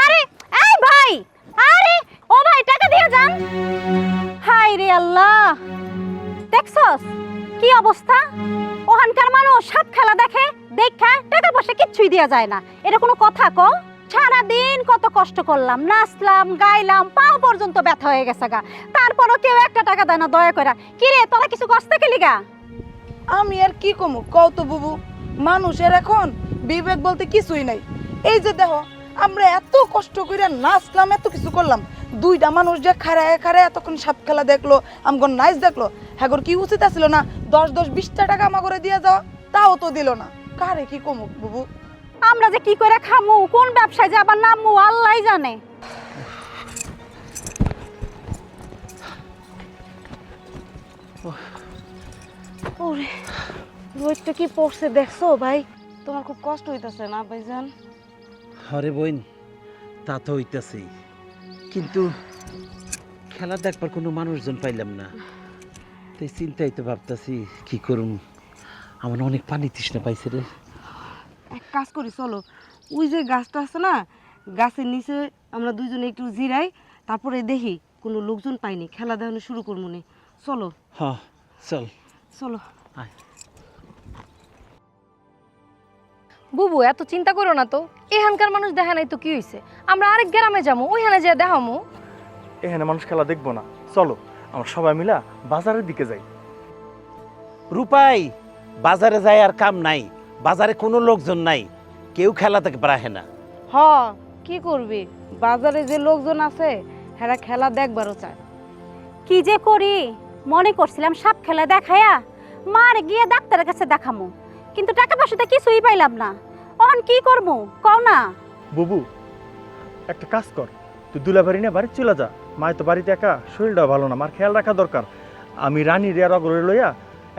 আরে এই ভাই, আরে ও ভাই টাকা দিয়ে যান। হাই রে আল্লাহ, দেখছস কি অবস্থা? ওখানকার মানুষ সাপ খেলা দেখে দেখা টাকা পয়সা কিচ্ছুই দেয়া যায় না। এটা কোনো কথা ক? সারাদিন কত কষ্ট করলাম, নাচলাম গাইলাম, পাও পর্যন্ত ব্যথা হয়ে গেছে গা, তারপরও কেউ একটা টাকা দেয় না দয়া করে। কি রে তোরা কিছু কষ্ট খেলি গা? আমি আর কি কমু কও তো বুবু, মানুষের এখন বিবেক বলতে কিছুই নাই। এই যে দেখো আমরা এত কষ্ট করে নাচলাম, এত কিছু করলাম, দুইটা মানুষ যে খাড়ায় খাড়ায় এতক্ষণ সাপ খেলা দেখলো, আমগর নাচ দেখলো, হ্যাগর কি উচিত আছিল না 10-20 টাকা আমা করে দিয়ে যাওয়া? তাও তো দিল না। কারে কি কমু বুবু? আমরা যে কি করে খামু, কোন ব্যবসায় যে আবার নামু আল্লাহই জানে। ওরে রোদটা কি পড়ছে দেখছো ভাই? তোমার খুব কষ্ট হইতাছে না ভাইজান? আরে বোন, তা তো হইতাছেই, কিন্তু খেলা দেখবার কোনো মানুষজন পাইলাম না, তাই চিন্তাই তো ভাবতাছি কি করুম। আমার অনেক পানি তৃষ্ণা পাইছে রে। এক কাজ করি চলো, ওই যে গাছটা আছে না, গাছের নিচে আমরা দুইজনে একটু জিরাই, তারপরে দেখি কোনো লোকজন পাইনি, খেলা দেখানো শুরু করবো নি। চলো হ্যাঁ চল। চলো। আয়। বুবু এত চিন্তা করো না তো, এখানকার মানুষ দেখা নাই তো কি হইছে, আমরা আরেক গ্রামে যাবো, ওইখানে যেয়ে দেখামু। এখানে মানুষ খেলা দেখবো না, চলো আমরা সবাই মিলা বাজারের দিকে যাই। রূপাই, বাজারে যায় আর কাম নাই, বাজারে কোনো লোকজন নাই, কেউ খেলা দেখতে পারে না। হ কি করবি, বাজারে যে লোকজন আছে হেরা খেলা দেখবারও চায়। কি যে করি, মনে করছিলাম সাপ খেলা দেখায়া মার গিয়ে ডাক্তারের কাছে দেখামু, কিন্তু টাকা পয়সাতে কিছুই পাইলাম না। এখন কি করবো কও না? বুবু একটা কাজ কর, তুই দুলাবাড়ি নিয়ে বাড়ি চলে যা, মায় তো বাড়িতে একা, শরীরটাও ভালো না, মার খেয়াল রাখা দরকার। আমি রানী রেয়ার অগরে লইয়া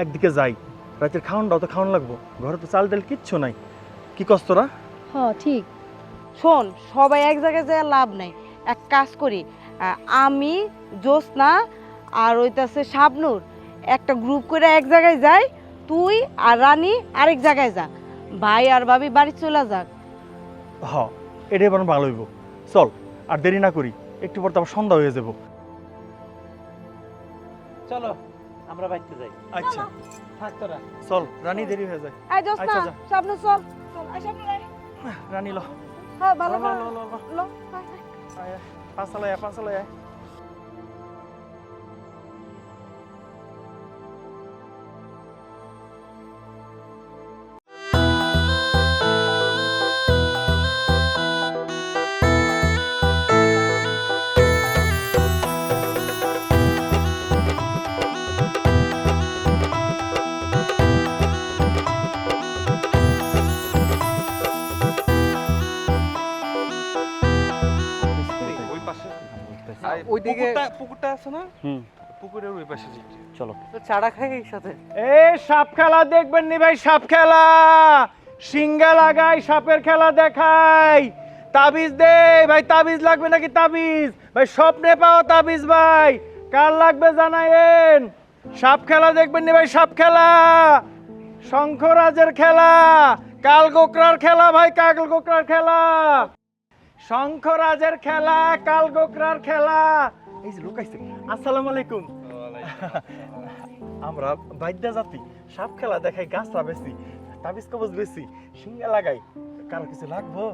একদিকে যাই, রাতের খাওয়ানটাও তো খাওয়ান লাগবো, ঘরে তো চাল ডাল কিচ্ছু নাই। কি কস তোরা? হ্যাঁ ঠিক। শোন, সবাই এক জায়গায় যায় লাভ নাই, এক কাজ করি, আমি জ্যোৎস্না আর ওইটাছে শাবনূর একটা গ্রুপ করে এক জায়গায় যাই, তুই আর রানী আরেক জায়গায় যা, ভাই আর ভাবি বাড়ি চলে যাক। হ এটাই বরং ভালো হইব, চল আর দেরি না করি, একটু পর তো আবার সন্ধ্যা হয়ে যাব। চলো আমরা বাইতে যাই। আচ্ছা থাক তোরা। চল, রানী দেরি হয়ে যায়। আয় জ্যোৎস্না, আচ্ছা, যা। শাবনূর চল চল, আয় শাবনূর আয়। রানী ল হ্যাঁ ভালো ল, ভালো ল, ল, ল। ল, আয়, আয়। পাঁচালয় পাঁচালয়। ওই পাশে ওইদিকে পুকুরটা আছে না, হুম পুকুরের ওই পাশে চলো। চারা খাই সাথে। এ সাপ খেলা দেখবেন নি ভাই? সাপ খেলা, সিঙ্গা লাগাই, সাপের খেলা দেখাই, তাবিজ দে ভাই। তাবিজ লাগবে নাকি? তাবিজ ভাই, স্বপ্নে পাওয়া তাবিজ ভাই, কার লাগবে জানায়েন। সাপ খেলা দেখবেন নি ভাই? সাপ খেলা, শঙ্খরাজের খেলা, কাল গোকরার খেলা ভাই, কাল গোকরার খেলা, শঙ্খরাজের খেলা, কাল গোকরার খেলা। এই যে লুকাইছে। আসসালামু আলাইকুম। আমরা বাইদ্যা জাতি, সাপ খেলা দেখাই, গাছটা বেশি, তাবিজ কবজ বেশি, সিঙ্গা লাগাই, কারো কিছু লাগবো?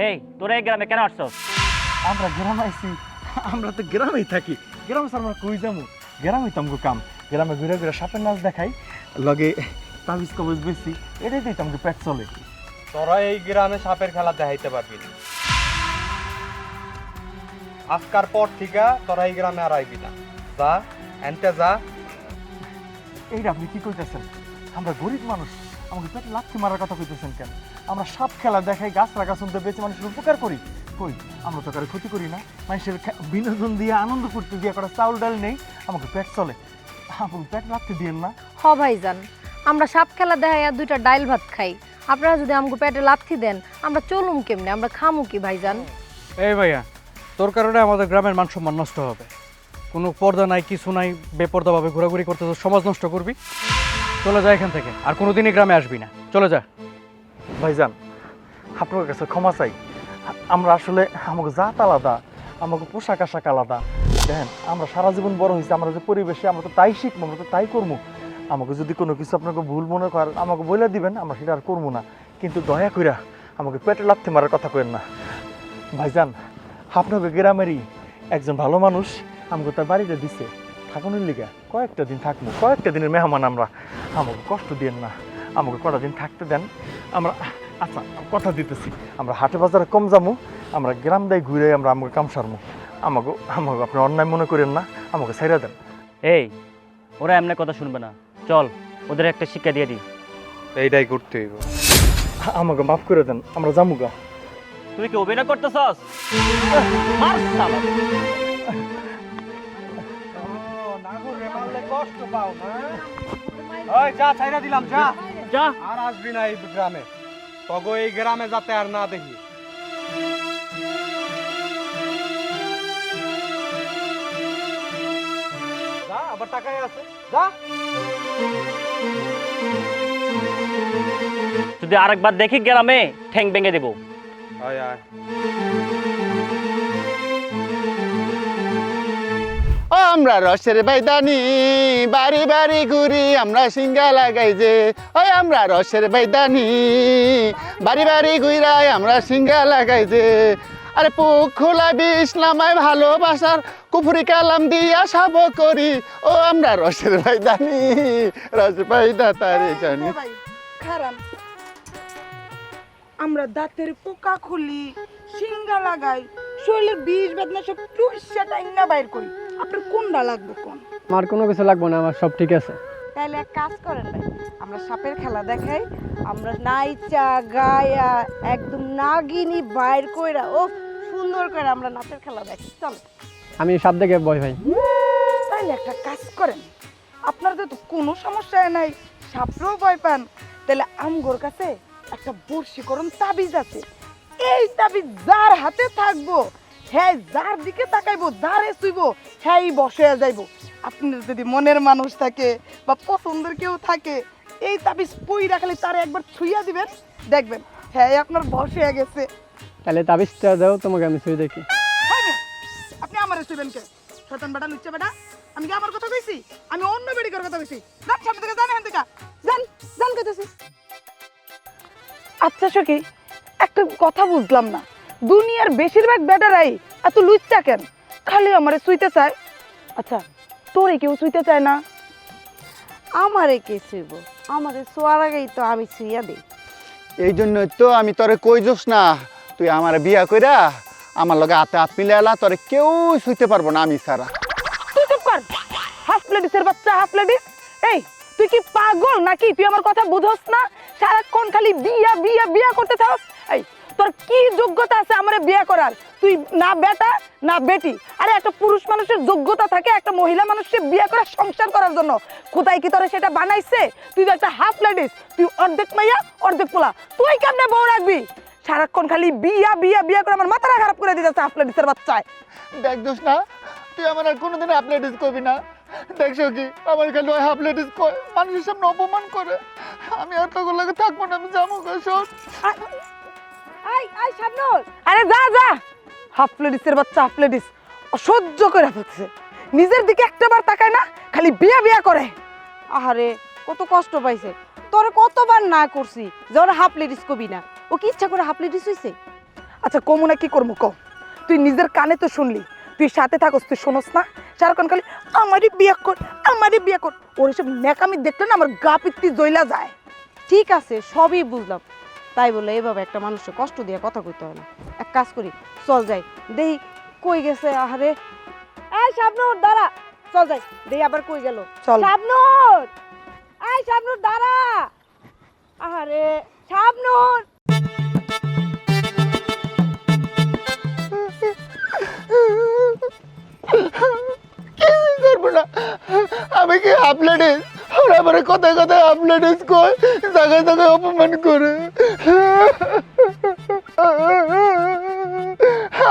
এই তোরা এই গ্রামে কেন আসছস? আমরা গ্রামে আইছি, আমরা তো গ্রামেই থাকি, গ্রামে আমরা কই যাবো, গ্রামেই তো আমগো কাম, গ্রামে ঘুরে ঘুরে সাপের নাচ দেখাই, লগে তাবিজ কবজ বেশি, এটাই তো আমগো পেট চলে। তোরা এই গ্রামে সাপের খেলা দেখাইতে পারবি না, আজকার পর থেকে তোরা এই গ্রামে আর আইবি না, যা এনতে যা। এইটা আপনি কি কইতেছেন? আমরা গরিব মানুষ, আমাকে পেটে লাথি মারার কথা কইতেছেন কেন? আমরা সাপ খেলা দেখাই, গাছ রাখা শুনতে বেঁচে মানুষের উপকার করি, কই আমরা তো কারো ক্ষতি করি না। মানুষের বিনোদন দিয়ে, আনন্দ করতে দিয়ে কটা চাউল ডাল নেই, আমাকে পেট চলে, আমাকে পেট লাথি দিয়েন না। হ ভাইজান, আমরা সাপ খেলা দেখাই আর দুইটা ডাইল ভাত খাই, আপনারা যদি আমাকে পেটে লাথি দেন আমরা চলুম কেমনে, আমরা খামু কি ভাইজান? এই ভাইয়া, তোর কারণে আমাদের গ্রামের মান সম্মান নষ্ট হবে। কোনো পর্দা নাই, কিছু নাই, বেপর্দাভাবে ঘোরাঘুরি করতে তো সমাজ নষ্ট করবি। চলে যা এখান থেকে, আর কোনোদিনই গ্রামে আসবি না, চলে যা। ভাইজান আপনার কাছে ক্ষমা চাই, আমরা আসলে আমাকে জাত আলাদা, আমাকে পোশাক আশাক আলাদা। দেখেন আমরা সারা জীবন বড় হয়েছি, আমরা যে পরিবেশে আমরা তো তাই শিখবো, আমরা তো তাই করবো। আমাকে যদি কোনো কিছু আপনাকে ভুল মনে করেন আমাকে বলে দিবেন, আমরা সেটা আর করবো না। কিন্তু দয়া কইরা আমাকে পেটে লাথি মারার কথা কইেন না। ভাইজান আপনাকে গ্রামেরই একজন ভালো মানুষ আমাকে তার বাড়িতে দিছে থাকুনের লিগা, কয়েকটা দিন থাকবো, কয়েকটা দিনের মেহমান আমরা। আমাকে কষ্ট দিয়েন না, আমাকে কটা দিন থাকতে দেন। আমরা আচ্ছা কথা দিতেছি, আমরা হাটে বাজারে কম যাবো, আমরা গ্রাম দায় ঘুরে আমরা আমাকে কাম সারবো। আমাকে আমাকে আপনি অন্যায় মনে করেন না, আমাকে ছাইরা দেন। এই ওরা এমনি কথা শুনবে না, চল ওদের একটা শিক্ষা দিয়ে দিই। এইটাই করতে হইব। আমাকে মাফ করে দেন, আমরা যামুগা। তুই কি অভিনয় করতেছস? মার শালা। কষ্ট পাও না? ওই যা, ছাইরা দিলাম, যা যা। আর আসবি না এই গ্রামে, তগো এই গ্রামে যাতে আর না দেখি। যা, আবার টাকাই আছে, যা। যদি আরেকবার দেখি গ্রামে ঠ্যাং ভেঙে দেবো। আয় আয়। ও আমরা রসের বাইদানি বাড়ি বাড়ি ঘুরি আমরা সিঙ্গা লাগাই যে, ওই আমরা রসের বাইদানি বাড়ি বাড়ি ঘুরাই আমরা সিঙ্গা লাগাই যে। আরে পুক খোলা বিষ নামায় ভালোবাসার কুফুরি কালাম দিয়া সাব করি, ও আমরা রসের বাইদানি রস বাইদা তারে জানি। ভাই খারাপ, আমরা দাঁতের পোকা খুলি, সিঙ্গা লাগাই, শরীরের বিষ বেদনা সব টুইসা টাইনা বাইর করি। আপনার কোনটা লাগবে কোন? আমার কোনো কিছু লাগবে না, আমার সব ঠিক আছে। তাহলে এক কাজ করেন ভাই, আমরা সাপের খেলা দেখাই, আমরা নাইচা গায়া একদম নাগিনী বাইর কইরা ও সুন্দর করে আমরা নাচের খেলা দেখি। চলো। আমি সাপ দেখে ভয় ভাই। তাইলে একটা কাজ করেন, আপনার তো কোনো সমস্যা নাই, সাপরেও ভয় পান, তাহলে আমগোর কাছে একটা বর্ষীকরণ তাবিজ আছে। এই তাবিজ যার হাতে থাকবো, হ্যাঁ যার দিকে তাকাইবো, যারে ছুইবো, হ্যাঁ বসে যাইবো। আপনার যদি মনের মানুষ থাকে বা পছন্দের কেউ থাকে, এই তাবিজ পইরা খালি তারে একবার ছুঁইয়া দিবেন, দেখবেন হ্যাঁ আপনার বসে গেছে। তাহলে তাবিজটা দাও, তোমাকে আমি ছুঁয়ে দেখি। আপনি আমারে ছুঁইবেন কে? শয়তান বেটা, লুচ্চা বেটা, আমি কি আমার কথা কইছি? আমি অন্য বেডিকার কথা কইছি। যান সামনে থেকে, যান এখান থেকে, যান যান কইতেছি। আচ্ছা সখী, একটা কথা বুঝলাম না, দুনিয়ার বেশিরভাগ বেটারাই এত লুচ্চা কেন? খালি আমারে ছুঁইতে চায়। আচ্ছা তোরে কেউ ছুঁইতে চায় না? আমারে কে ছুইব? আমারে ছোঁয়ার আগেই তো আমি ছুঁইয়া দিই। এই জন্যই তো আমি তোরে কই যোস না, তুই আমার বিয়া কইরা আমার লগে হাতে হাত মিলাইলা, তোরে কেউ ছুঁইতে পারবো না আমি ছাড়া। তুই চুপ কর, হাফ লেডিসের বাচ্চা, হাফ লেডিস। এই তুই কি পাগল নাকি? তুই আমার কথা বুঝোস না? সারাক্ষণ খালি বিয়া বিয়া বিয়া করতে চাস। এই তোর কি যোগ্যতা আছে আমারে বিয়া করার? তুই না বেটা না বেটি। আরে একটা পুরুষ মানুষের যোগ্যতা থাকে একটা মহিলা মানুষকে বিয়া করা, সংসার করার জন্য। কোথায় কি তোরে সেটা বানাইছে? তুই তো একটা হাফ লেডিস, তুই অর্ধেক মাইয়া অর্ধেক পোলা, তুই কেমনে বউ রাখবি? সারাক্ষণ খালি বিয়া বিয়া বিয়া করে আমার মাথাটা খারাপ করে দিতেছে হাফ লেডিসের বাচ্চায়। দেখ দোষ না, তুই আমার আর কোনোদিন হাফ লেডিস কবি না। দেখছো কি আমার খালি ওই হাফ লেডিস কয়, মানুষের সামনে অপমান করে। আমি আর তোর লাগে থাকবো না, আমি যাবো শোন। আই শাবনুর, আরে যা যা, হাফ লেডিসের বাচ্চা, হাফ লেডিস অসহ্য করে ফেলছে। নিজের দিকে একটাবার তাকায় না, খালি বিয়া বিয়া করে। আহারে কত কষ্ট পাইছে। তোরে কতবার না করছি যে ওরা হাফ লেডিস কবি না। ও কি ইচ্ছা করে হাফ লেডিস হইছে? আচ্ছা কমু না কি করবো কম? তুই নিজের কানে তো শুনলি, তুই সাথে থাকস, তুই শোনস না? সারাক্ষণ খালি আমারই বিয়া কর, আমারই বিয়া কর। ওর এসব ন্যাকামি দেখলে না আমার গা পিত্তি জ্বলা যায়। ঠিক আছে সবই বুঝলাম, তাই বলে এভাবে একটা মানুষকে কষ্ট দিয়ে কথা কইতে হয় না। এক কাজ করি, চল যাই দেই কই গেছে। আহারে এই শাবনুর দাঁড়া, চল যাই দেই আবার কই গেল। চল। শাবনুর, এই শাবনুর দাঁড়া। আহারে শাবনুর। করবো না, আমি কি হাফ লেডিস? ওরা আমার কথায় কথায় হাফ লেডিস কয়, জায়গায় জায়গায় অপমান করে।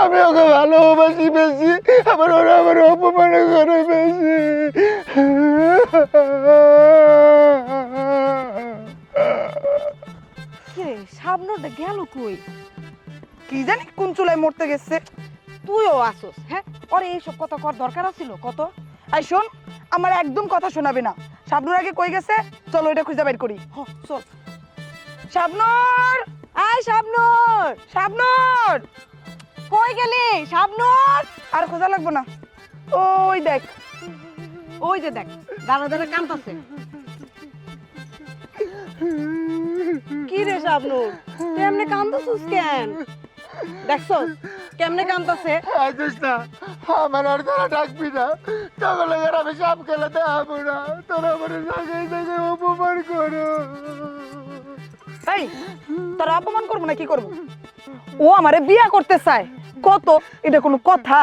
আমি ওকে ভালোবাসি বেশি, আবার ওরা আমার অপমান করে বেশি। কিরে শাবনুরটা গেল কই? কি জানি কোন চুলায় মরতে গেছে। তুইও আসোস, হ্যাঁ? ওরে এইসব কথা কর দরকার ছিল কত? আই শোন, আমার একদম কথা শোনাবে না। শাবনুর আগে কই গেছে? চলো এটা খুঁজে বের করি। হ, চল। শাবনুর! আয় শাবনুর! শাবনুর! কই গেলি? শাবনুর! আর খোঁজা লাগবে না। ওই দেখ। ওই যে দেখ, দাঁড়া দাঁড়া কাঁদতাছে। কি রে শাবনুর, তুই এমনি কাঁদতাছিস কেন? দেখছস কেমনে কাঁদতাছে? না আমার আর তোরা ডাকবি না, তখন আমি সাপ খেলা দেখাবো না, তোরা আমার জায়গায় জায়গায় অপমান করো। এই তোরা অপমান করবো না কি করবো? ও আমারে বিয়া করতে চায়, কত? এটা কোনো কথা?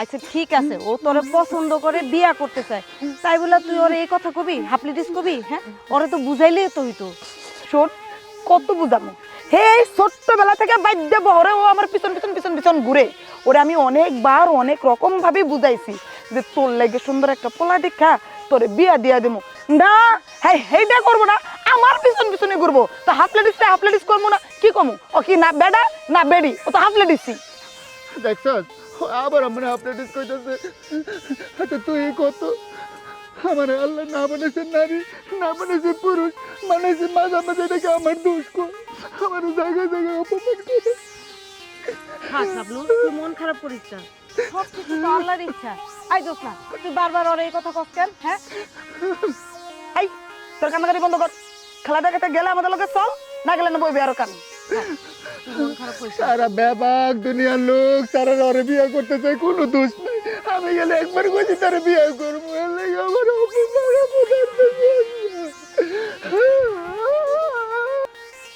আচ্ছা ঠিক আছে, ও তোরে পছন্দ করে বিয়া করতে চায়, তাই বলে তুই ওরে এই কথা কবি, হাফলিটিস কবি? হ্যাঁ, ওরে তো বুঝাইলেই তো হইতো। শোন, কত বুঝামো? হে ছোট্টবেলা থেকে বাধ্য বহরে ও আমার পিছন পিছন পিছন পিছন ঘুরে। ওরে আমি অনেকবার অনেক রকম ভাবে বুঝাইছি যে তোর লাগে সুন্দর একটা পোলা দেখা তোরে বিয়া দিয়া দেবো। না, হ্যাঁ সেইটা করবো না, আমার পিছন পিছনে ঘুরবো। তো হাফলেডিস করবো না, কি কমু? ও কি না বেডা না বেডি, ও তো হাফলেডিসই। দেখছস আবার আমার আপনাদের কইতাছে। আচ্ছা তুই কত আমার আল্লাহ না বানাইছে নারী, না বানাইছে পুরুষ, বানাইছে মাঝে দেখে আমার দোষ কর, আমার জায়গায় জায়গায় অপমান করে। হ্যাঁ শাবনু, তুই মন খারাপ করিস না, সব কিছু তো আল্লাহর ইচ্ছা। আই দোস না, তুই বারবার ওরে এই কথা কস কেন? হ্যাঁ, এই তোর কান্নাকাটি বন্ধ কর। খেলা দেখাতে গেলে আমাদের লোকে চল, না গেলে না বইবে আরো কান। মন খারাপ করিস না। সারা ব্যাপক দুনিয়ার লোক সারা ওরে বিয়ে করতে চাই, কোনো দোষ নেই। আমি গেলে একবার কইছি তারে বিয়ে করবো, এর লাগি আমার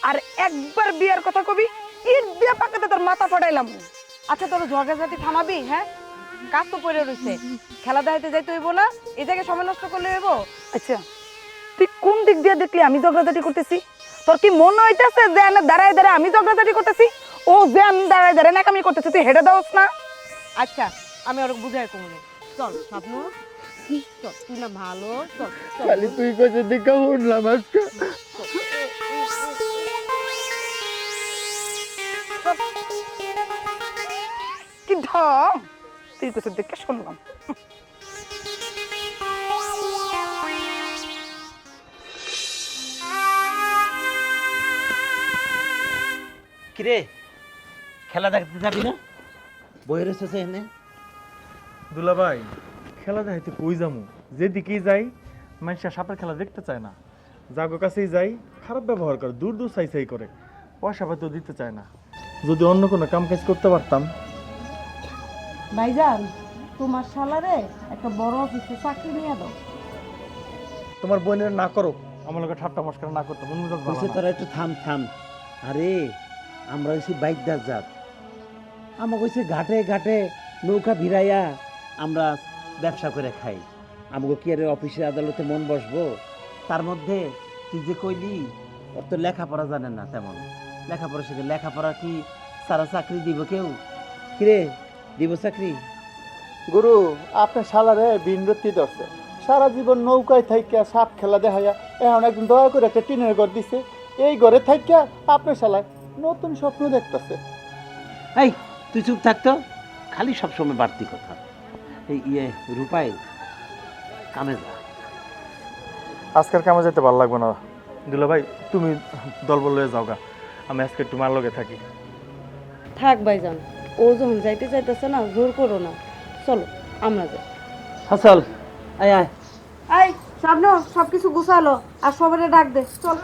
আর একবার বিয়ার কথা কবি, ইট দিয়া পাকাতে তোর মাথা ফাটাইলাম। আচ্ছা তোর ঝগড়াঝাটি থামাবি? হ্যাঁ, কাজ তো পড়ে রইছে, খেলা দেখাইতে যাইতে হইব না, এই জায়গায় সময় নষ্ট করলে হইব? আচ্ছা তুই কোন দিক দিয়ে দেখলি আমি ঝগড়াঝাটি করতেছি? তোর কি মনে হইতেছে যে আমি দাঁড়ায় দাঁড়ায় আমি ঝগড়াঝাটি করতেছি? ও যে আমি দাঁড়ায় দাঁড়ায় নাকামি করতেছি, তুই হেঁটে দাওস না? আচ্ছা আমি ওর বুঝাই কমলে। চল শাবনু, চল, তুই না ভালো, চল চল। খালি তুই কইছে দেখা শুনলাম আজকে। কি ঢং, তুই কিছু দেখে শুনলাম। কিরে, খেলা দেখতে যাবি না? বই রয়েছে এনে। দুলা ভাই, খেলা দেখাইতে কই যামু? যেদিকেই যাই মানুষের সাপের খেলা দেখতে চায় না, জাগো কাছেই যাই খারাপ ব্যবহার করে, দূর দূর চাই করে, পয়সা পাতিও দিতে চায় না। যদি অন্য কোনো কাম কাজ করতে পারতাম। ভাইজান, তোমার শালারে একটা বড় অফিসে চাকরি নিয়ে দাও। তোমার বোনের না করো, আমার লোকের ঠাট্টা মস্করা না করতো, মন মেজাজ ভালো বলছে না। তোরা একটু থাম থাম। আরে আমরা হইছি বাইকদার জাত, আমাকে হইছে ঘাটে ঘাটে নৌকা ভিড়াইয়া আমরা ব্যবসা করে খাই। আমাকে কি আর অফিসে আদালতে মন বসবো? তার মধ্যে তুই যে কইলি ওর তো লেখাপড়া জানে না তেমন, লেখাপড়া শিখে লেখাপড়া কি সারা চাকরি দিব কেউ? কিরে, দিব চাকরি? গুরু আপনার শালারে বিনরতি ধরছে, সারা জীবন নৌকায় থাইকা সাপ খেলা দেখাইয়া এখন একদম দয়া করে একটা টিনের ঘর দিছে, এই ঘরে থাইকা আপনার শালায় নতুন স্বপ্ন দেখতেছে। এই তুই চুপ থাকতো, খালি সবসময় বাড়তি কথা। এই রূপাই কামে যা। আজকের কামে যেতে ভালো লাগবে না দুলা ভাই, তুমি দলবল লয়ে যাও গা, আমি আজকে একটু মার লগে থাকি। থাক ভাইজান, ও যখন যাইতে চাইতেছে না, জোর করো না, চলো আমরা যাই। হাসল, আয় আয়। এই শাবনু, সবকিছু গুছালো আর সবারে ডাক দে, চল।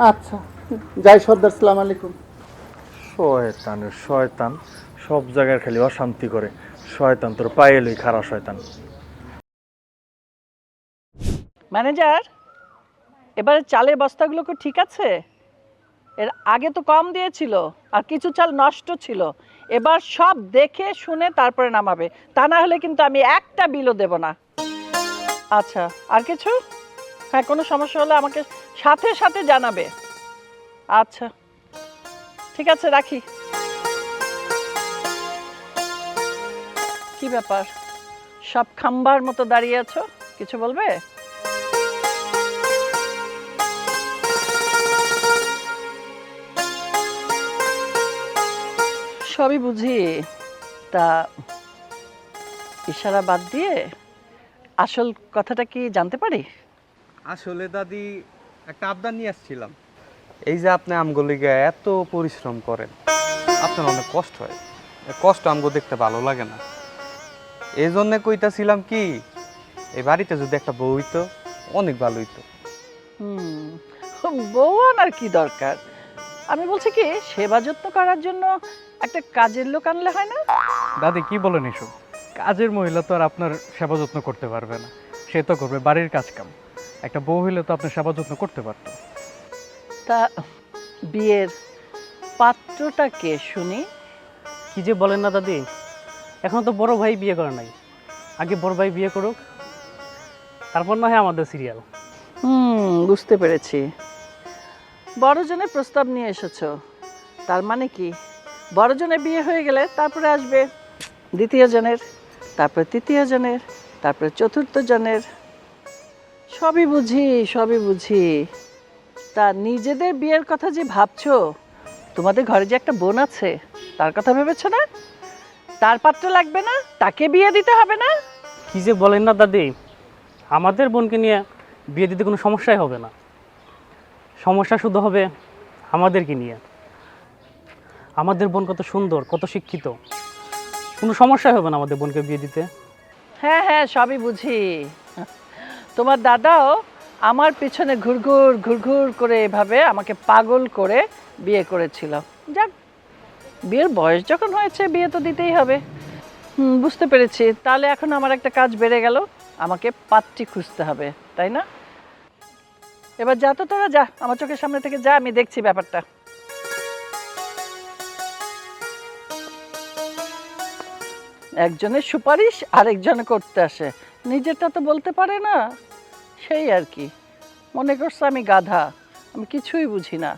আচ্ছা যাই সর্দার, সালাম আলাইকুম। শয়তানের শয়তান, সব জায়গায় খালি অশান্তি করে। শয়তান তোর পায়ে লই, খারাপ শয়তান। ম্যানেজার, এবারে চালের বস্তাগুলোকে ঠিক আছে? এর আগে তো কম দিয়েছিল আর কিছু চাল নষ্ট ছিল, এবার সব দেখে শুনে তারপরে নামাবে, তা না হলে কিন্তু আমি একটা বিলও দেব না। আচ্ছা, আর কিছু? হ্যাঁ, কোনো সমস্যা হলে আমাকে সাথে সাথে জানাবে। আচ্ছা ঠিক আছে, রাখি। কি ব্যাপার, সব খাম্বার মতো দাঁড়িয়ে আছো, কিছু বলবে? সবই বুঝি, তা ইশারা বাদ দিয়ে আসল কথাটা কি জানতে পারি? আসলে দাদি একটা আবদার নিয়ে আসছিলাম। এই যে আপনি আমগুলিকে এত পরিশ্রম করেন, আপনার অনেক কষ্ট হয়, এই কষ্ট আমগো দেখতে ভালো লাগে না। এই জন্যে কইতাছিলাম কি, এই বাড়িতে যদি একটা বউ হইতো অনেক ভালো হইতো। বউ আনার কি দরকার? আমি বলছি কি, সেবা যত্ন করার জন্য একটা কাজের লোক আনলে হয় না? দাদি কি বলেন এসব? কাজের মহিলা তো আর আপনার সেবা যত্ন করতে পারবে না, সে তো করবে বাড়ির কাজ কাম। একটা বউ হইলে তো আপনার সেবা যত্ন করতে পারতো। তা বিয়ের পাত্রটা কে শুনি? কি যে বলেন না দাদি, এখন তো বড় ভাই বিয়ে করে নাই, আগে বড় ভাই বিয়ে করুক, তারপর না হয় আমাদের সিরিয়াল। বুঝতে পেরেছি। বড়জনের প্রস্তাব নিয়ে এসেছো, তার মানে কি বড়জনের বিয়ে হয়ে গেলে তারপরে আসবে দ্বিতীয় জনের, তারপরে তৃতীয় জনের, তারপরে চতুর্থ জনের। সবই বুঝি, সবই বুঝি। তা নিজেদের বিয়ের কথা যে ভাবছো, তোমাদের ঘরে যে একটা বোন আছে তার কথা ভেবেছো না? তার পাত্র লাগবে না? তাকে বিয়ে দিতে হবে না? কি যে বলেন না দাদি, আমাদের বোনকে নিয়ে বিয়ে দিতে কোনো সমস্যাই হবে না। সমস্যা শুধু হবে আমাদেরকে নিয়ে। আমাদের বোন কত সুন্দর, কত শিক্ষিত, কোনো সমস্যাই হবে না আমাদের বোনকে বিয়ে দিতে। হ্যাঁ হ্যাঁ, সবই বুঝি। তোমার দাদাও আমার পিছনে ঘুরঘুর ঘুরঘুর করে এভাবে আমাকে পাগল করে বিয়ে করেছিল। যাক, বিয়ের বয়স যখন হয়েছে বিয়ে তো দিতেই হবে। বুঝতে পেরেছি। তাহলে এখন আমার একটা কাজ বেড়ে গেল, আমাকে পাত্রী খুঁজতে হবে, তাই না? এবার যা তো তোরা, যা আমার চোখের সামনে থেকে যা, আমি দেখছি ব্যাপারটা। একজনের সুপারিশ আরেকজনে করতে আসে, নিজেরটা তো বলতে পারে না। সেই আর কি, মনে করছে আমি গাধা, আমি কিছুই বুঝি না।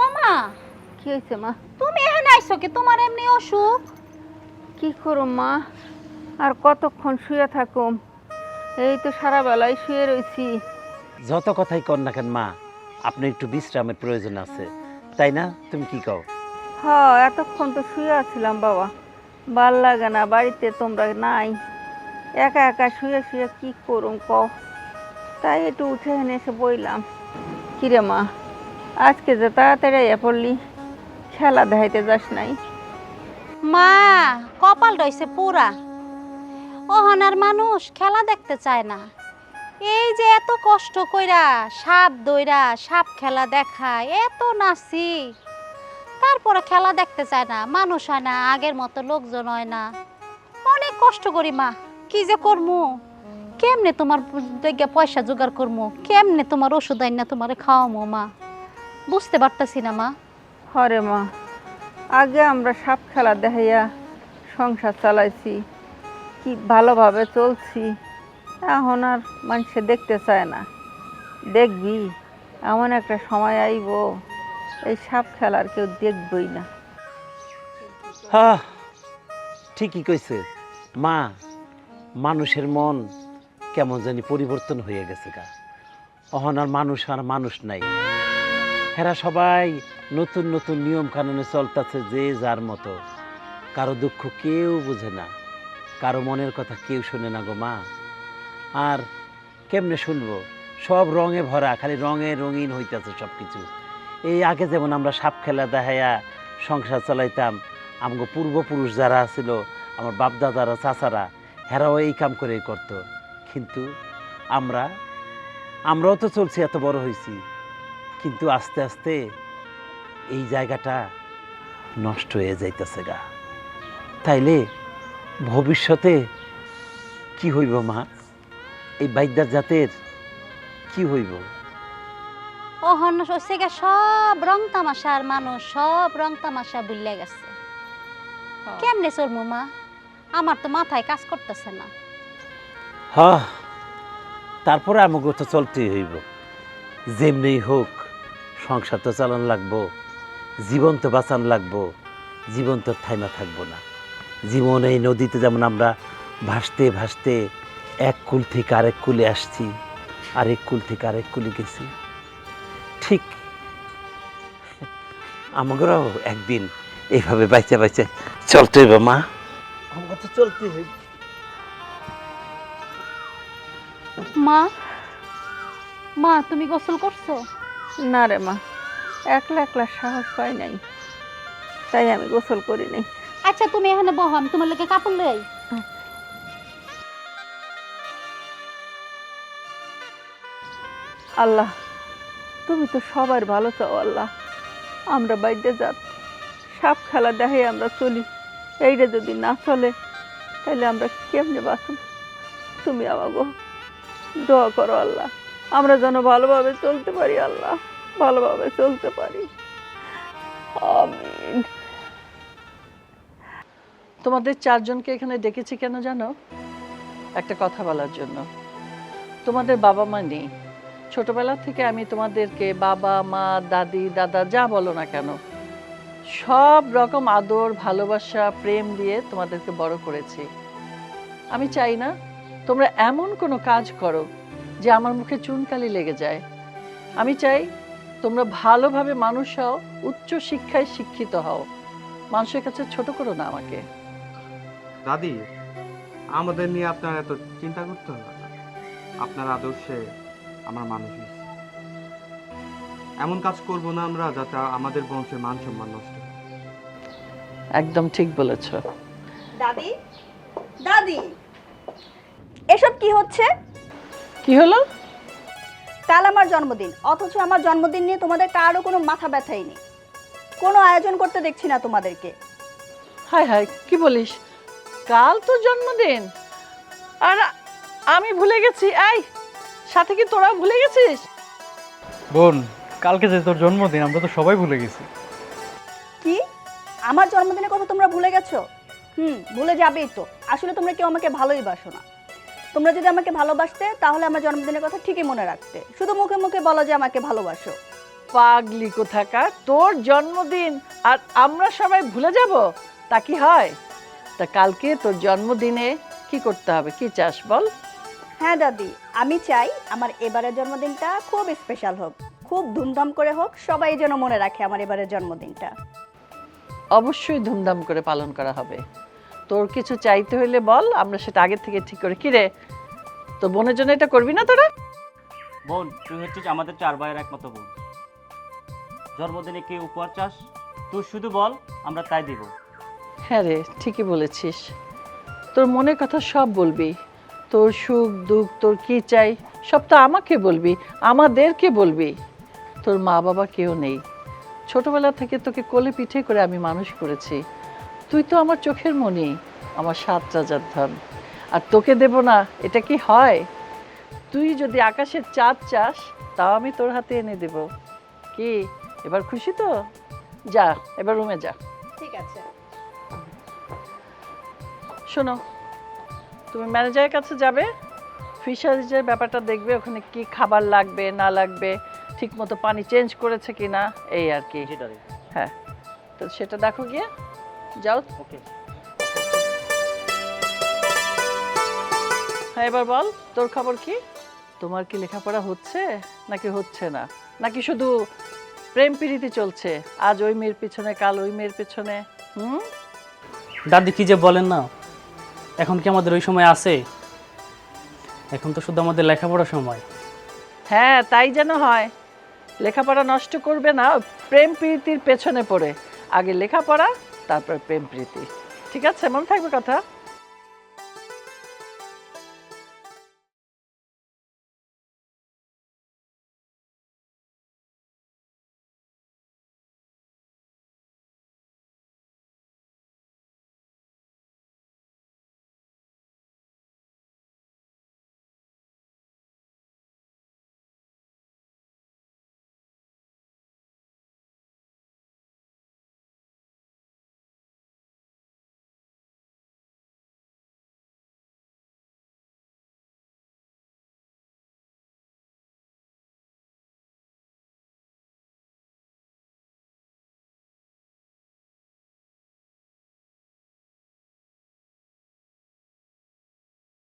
ও মা, কি হয়েছে মা? তুমি এখানে আইছো কি? তোমার এমনি অসুখ? কি করুম মা, আর কতক্ষণ শুয়ে থাকুম? এই তো সারা বেলায় শুয়ে রয়েছি। যত কথাই কর না কেন মা, আপনার একটু বিশ্রামের প্রয়োজন আছে, তাই না? তুমি কি কও? হ্যাঁ, এতক্ষণ তো শুয়ে আছিলাম বাবা, ভাল লাগে না, বাড়িতে তোমরা নাই, একা একা শুয়ে শুয়ে কি করুম কও? তাই একটু উঠে এনে এসে বইলাম। কিরে মা, আজকে যে তাড়াতাড়ি আইয়া পড়লি, খেলা দেখাইতে যাস নাই? মা, কপাল রইছে পুরা। ওহনার মানুষ খেলা দেখতে চায় না। এই যে এত কষ্ট কইরা সাপ দইরা সাপ খেলা দেখায়, এত নাচি, তারপরে খেলা দেখতে চায় না, মানুষ হয় না, আগের মতো লোকজন হয় না। অনেক কষ্ট করি মা, কি যে করমু, কেমনে তোমার দিকে পয়সা জোগাড় করমু, কেমনে তোমার ওষুধ আইন না তোমার খাওয়ামো মা, বুঝতে পারতাছি না মা। হরে মা, আগে আমরা সাপ খেলা দেখাইয়া সংসার চালাইছি, কি ভালোভাবে চলছি, এখন আর মানুষে দেখতে চায় না। দেখবি এমন একটা সময় আইব, এই সাপ খেলার কেউ দেখবই না। হ্যাঁ, ঠিকই কইছে মা, মানুষের মন কেমন জানি পরিবর্তন হয়ে গেছে গা। অহন আর মানুষ নাই, এরা সবাই নতুন নতুন নিয়ম কানুনে চলতেছে, যে যার মতো। কারো দুঃখ কেউ বুঝে না, কারো মনের কথা কেউ শোনে না গো মা। আর কেমনে শুনবো? সব রঙে ভরা, খালি রঙে রঙিন হইতেছে সব কিছু। এই আগে যেমন আমরা সাপ খেলা দেখাইয়া সংসার চালাইতাম, আমগো পূর্বপুরুষ যারা ছিল, আমার বাপদাদারা চাচারা, হেরাও এই কাম করেই করতো। কিন্তু আমরাও তো চলছি, এত বড় হয়েছি, কিন্তু আস্তে আস্তে এই জায়গাটা নষ্ট হয়ে যাইতেছে গা। তাইলে ভবিষ্যতে কি হইব মা? এই বাইদার জাতের কি হইব? ওহন হচ্ছে গা সব রং তামাশার মানুষ, সব রং তামাশা ভুলে গেছে। কেমনে চলমু মা? আমার তো মাথায় কাজ করতেছে না। হ্যাঁ, তারপরে আমাকে তো চলতেই হইব। যেমনি হোক সংসার তো চালান লাগবো, জীবন তো বাঁচান লাগবো। জীবন তো থাইমা থাকবো না। জীবন এই নদীতে যেমন আমরা ভাসতে ভাসতে এক কুল থেকে আরেক কুলে আসছি, আরেক কুল থেকে আরেক কুলে গেছি, ঠিক আমাদেরও একদিন এইভাবে বাইচা বাইচা চলতে হইব মা। আমাকে তো চলতে হইব। মা, মা তুমি গোসল করছো? না রে মা, একলা একলা সাহস পাই নাই, তাই আমি গোসল করি নাই। আচ্ছা তুমি এখানে বহো, আমি তোমার লোকে কাপড় লই। আল্লাহ, তুমি তো সবার ভালো চাও আল্লাহ। আমরা বাইরে যাত সাপ খেলা দেখে আমরা চলি, এইটা যদি না চলে তাহলে আমরা কেমনে বাঁচব? তুমি আমাগো দোয়া করো আল্লাহ, আমরা যেন ভালোভাবে চলতে পারি আল্লাহ, ভালোভাবে চলতে পারি। আমিন। তোমাদের চারজনকে এখানে ডেকেছি কেন জানো? একটা কথা বলার জন্য। তোমাদের বাবা মা নেই। ছোটবেলা থেকে আমি তোমাদেরকে বাবা মা দাদি দাদা যা বলো না কেন সব রকম আদর ভালোবাসা প্রেম দিয়ে তোমাদেরকে বড় করেছি। আমি চাই না তোমরা এমন কোনো কাজ করো যে আমার মুখে চুনকালি লেগে যায়। আমি চাই তোমরা ভালোভাবে মানুষ হও, উচ্চ শিক্ষায় শিক্ষিত হও। মানুষের কাছে ছোট করো না আমাকে। দাদি, আমাদের নিয়ে আপনার এত চিন্তা করতে হবে না। আপনার আদর্শে আমার মানুষ হয়েছে। এমন কাজ করব না আমরা যাতে আমাদের বংশের মান সম্মান নষ্ট হয়। একদম ঠিক বলেছ। দাদি, দাদি, এসব কি হচ্ছে? কি হলো? কাল আমার জন্মদিন, অথচ আমার জন্মদিন নিয়ে তোমাদের কারো কোনো মাথা ব্যথাই নেই। কোনো আয়োজন করতে দেখছি না তোমাদেরকে। হায় হায়, কি বলিস? কাল তো জন্মদিন আর আমি ভুলে গেছি। এই সাথে কি তোরা ভুলে গেছিস? বোন, কালকে যে তোর জন্মদিন আমরা তো সবাই ভুলে গেছি। কি আমার জন্মদিনের কথা তোমরা ভুলে গেছো? ভুলে যাবেই তো। আসলে তোমরা কেউ আমাকে ভালোই বাসো না। তোমরা যদি আমাকে ভালোবাসতে তাহলে আমার জন্মদিনের কথা ঠিকই মনে রাখতে, শুধু মুখে মুখে বলো যে আমাকে ভালোবাসো। পাগলি কোথাকার, তোর জন্মদিন আর আমরা সবাই ভুলে যাব তা কি হয়? তা কালকে তোর জন্মদিনে কি করতে হবে, কি চাস বল? হ্যাঁ দাদি, আমি চাই আমার এবারের জন্মদিনটা খুব স্পেশাল হোক, খুব ধুমধাম করে হোক, সবাই যেন মনে রাখে আমার এবারের জন্মদিনটা। অবশ্যই ধুমধাম করে পালন করা হবে। তোর কিছু চাইতে হইলে বল, আমরা সেটা আগে থেকে ঠিক করে। কি রে, তোর বোনের জন্য এটা করবি না তোরা? বোন, তুই হচ্ছিস আমাদের 4 ভাইয়ের একমাত্র বোন। জন্মদিনে কি উপহার চাস তুই শুধু বল, আমরা তাই দিব। হ্যাঁ রে, ঠিকই বলেছিস। তোর মনের কথা সব বলবি। তোর সুখ দুঃখ, তোর কি চাই সব তো আমাকে বলবি, আমাদেরকে বলবি। তোর মা বাবা কেউ নেই। ছোটবেলা থেকে তোকে কোলে পিঠে করে আমি মানুষ করেছি। তুই তো আমার চোখের মণি, আমার 7 রাজার ধন। আর তোকে দেব না এটা কি হয়? তুই যদি আকাশের চাঁদ চাস তাও আমি তোর হাতে এনে দেব। কি এবার খুশি তো? যা এবার রুমে যা। ঠিক আছে। শোনো, তুমি ম্যানেজারের কাছে যাবে, ফিশারিজের ব্যাপারটা দেখবে, ওখানে কি খাবার লাগবে না লাগবে, ঠিকমতো পানি চেঞ্জ করেছে কিনা, এই আর কি। হ্যাঁ, তো সেটা দেখো গিয়ে। যাও। ওকে। হ্যাঁ, এবার বল তোর খবর কি? তোমার কি লেখাপড়া হচ্ছে নাকি হচ্ছে না, নাকি শুধু প্রেম প্রীতি চলছে? আজ ওই মেয়ের পিছনে, কাল ওই মেয়ের পিছনে। দাদি কি যে বলেন না, এখন কি আমাদের ওই সময় আছে? এখন তো শুধু আমাদের লেখাপড়ার সময়। হ্যাঁ, তাই যেন হয়। লেখাপড়া নষ্ট করবে না প্রেম প্রীতির পেছনে পড়ে। আগে লেখাপড়া, তারপর প্রেম প্রীতি। ঠিক আছে, মনে থাকবে কথা।